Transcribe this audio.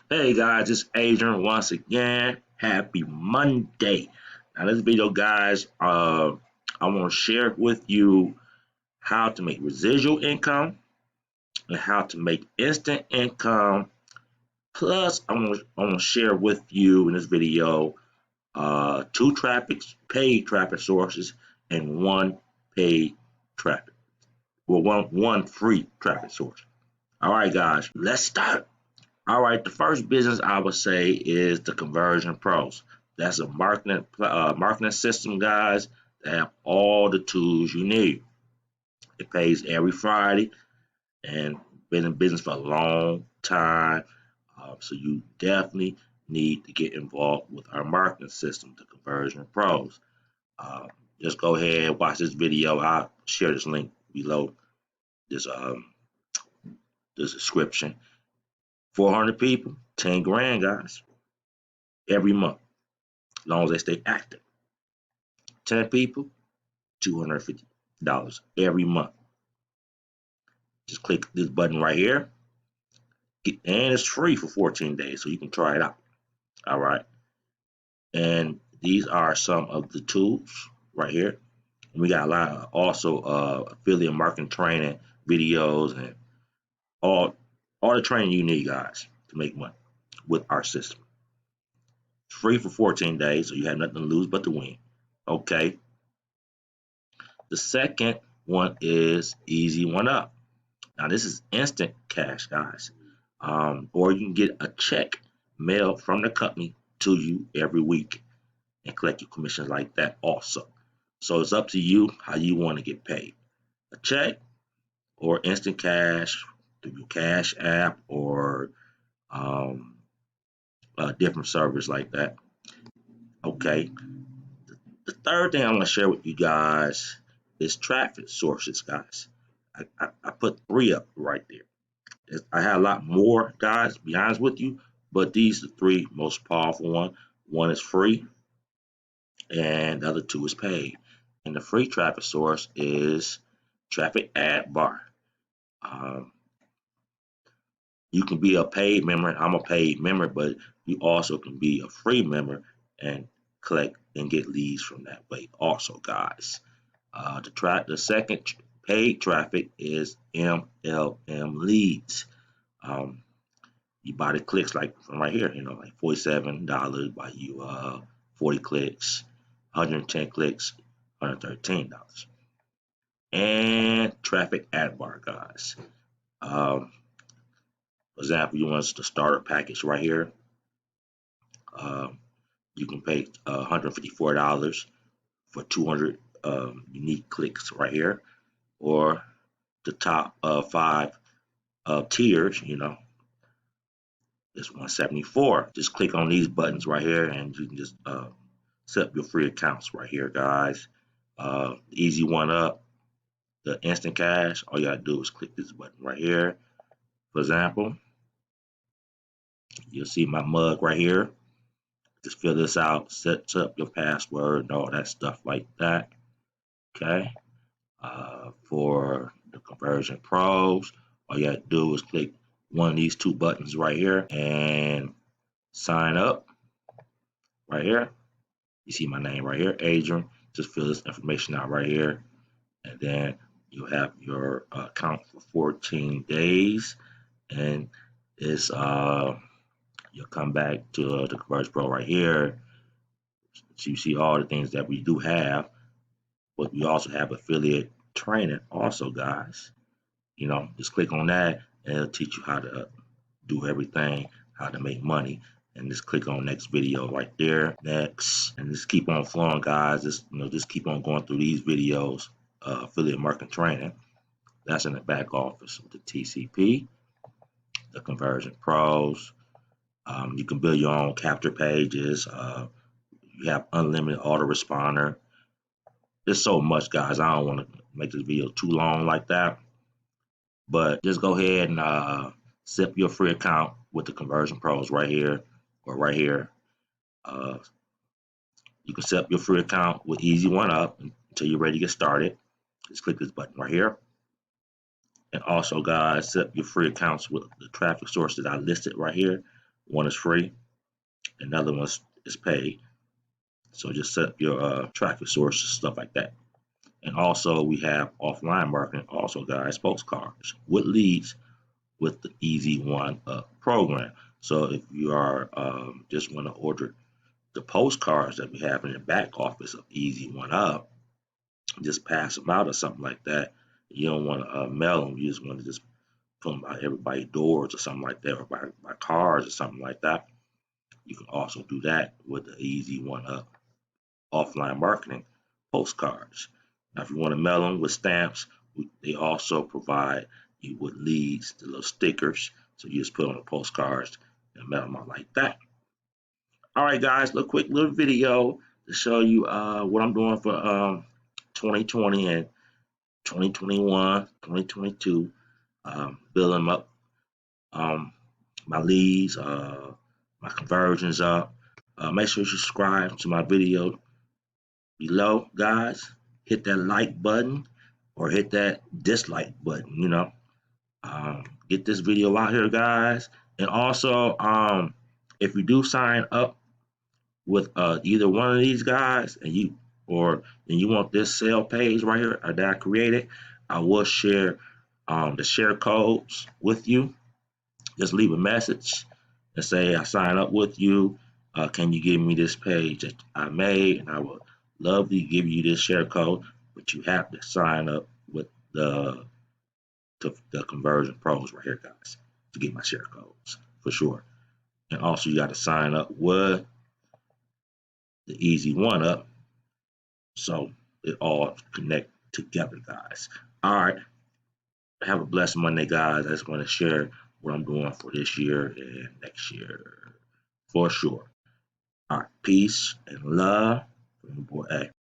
Hey guys, it's Adrian once again. Happy Monday. Now, this video, guys, I want to share with you how to make residual income and how to make instant income. Plus, I want to share with you in this video two paid traffic sources and one paid traffic, well, one free traffic source. All right, guys, let's start. All right, the first business I would say is the Conversion Pros. That's a marketing system, guys, that have all the tools you need. It pays every Friday and been in business for a long time. So you definitely need to get involved with our marketing system, the Conversion Pros. Uh, just go ahead and watch this video. I'll share this link below this this description. 400 people, 10 grand, guys, every month, as long as they stay active. 10 people, $250 every month. Just click this button right here, and it's free for 14 days, so you can try it out. All right. And these are some of the tools right here. And we got a lot of also affiliate marketing training videos and all the training you need, guys, to make money with our system. It's free for 14 days, so you have nothing to lose but to win. Okay. The second one is Easy One Up. Now, this is instant cash, guys. Or you can get a check mailed from the company to you every week and collect your commissions like that also. So it's up to you how you want to get paid. A check or instant cash through your cash app or um, a different service like that. Okay. The third thing I'm going to share with you guys is traffic sources, guys. I put three up right there. I had a lot more, guys, to be honest with you, but these are the three most powerful ones. One is free, and the other two is paid. And the free traffic source is Traffic Ad Bar. Um, you can be a paid member. I'm a paid member, but you also can be a free member and collect and get leads from that way. Also, guys, the second paid traffic is MLM leads. Um, you buy the clicks like from right here, like $47 buy you 40 clicks, 110 clicks, $113. And traffic ad bar, guys. Um, for example, you want the starter package right here. Um, you can pay $154 for 200 unique clicks right here, or the top five tiers, it's 174. Just click on these buttons right here, and you can just set up your free accounts right here, guys. Easy One Up, the instant cash. All you gotta do is click this button right here. For example, you'll see my mug right here. Just fill this out, set up your password, and all that stuff like that. Okay. For the Conversion Pros, all you gotta do is click one of these two buttons right here and sign up right here. You see my name right here, Adrian. Just fill this information out right here, and then you have your account for 14 days, and it's you'll come back to the Converge Pro right here. So you see all the things that we do have, but we also have affiliate training also, guys. Just click on that and it'll teach you how to do everything, how to make money. And just click on next video right there, next, and just keep on flowing, guys. Just keep on going through these videos. Affiliate marketing training. That's in the back office with the TCP, the Conversion Pros. You can build your own capture pages. You have unlimited autoresponder. There's so much, guys. I don't want to make this video too long like that, but just go ahead and set up your free account with the Conversion Pros right here or right here. Uh, you can set up your free account with Easy One Up until you're ready to get started. Just click this button right here. And also, guys, set up your free accounts with the traffic sources I listed right here. One is free, another one is paid. So just set up your traffic sources, stuff like that. And also we have offline marketing, also guys, postcards with leads with the Easy One Up program. So if you are just want to order the postcards that we have in the back office of Easy One Up, just pass them out or something like that. You don't want to mail them. You just want to just put them by everybody's doors or something like that, or by cars or something like that. You can also do that with the Easy One Up offline marketing postcards. Now, if you want to mail them with stamps, they also provide you with leads, the little stickers. So you just put on the postcards and mail them out like that. All right, guys, a quick little video to show you what I'm doing for 2020 and 2021, 2022. Building them up, my leads, my conversions up. Make sure you subscribe to my video below, guys. Hit that like button or hit that dislike button, get this video out here, guys. And also, if you do sign up with either one of these guys and you want this sale page right here that I created, I will share the share codes with you. Just leave a message and say I sign up with you. Can you give me this page that I made? And I would love to give you this share code, but you have to sign up with the conversion pros right here, guys, to get my share codes for sure. And also, you got to sign up with the Easy One Up, so it all connect together, guys. All right, have a blessed Monday, guys. I just want to share what I'm doing for this year and next year for sure. All right, peace and love from your boy A.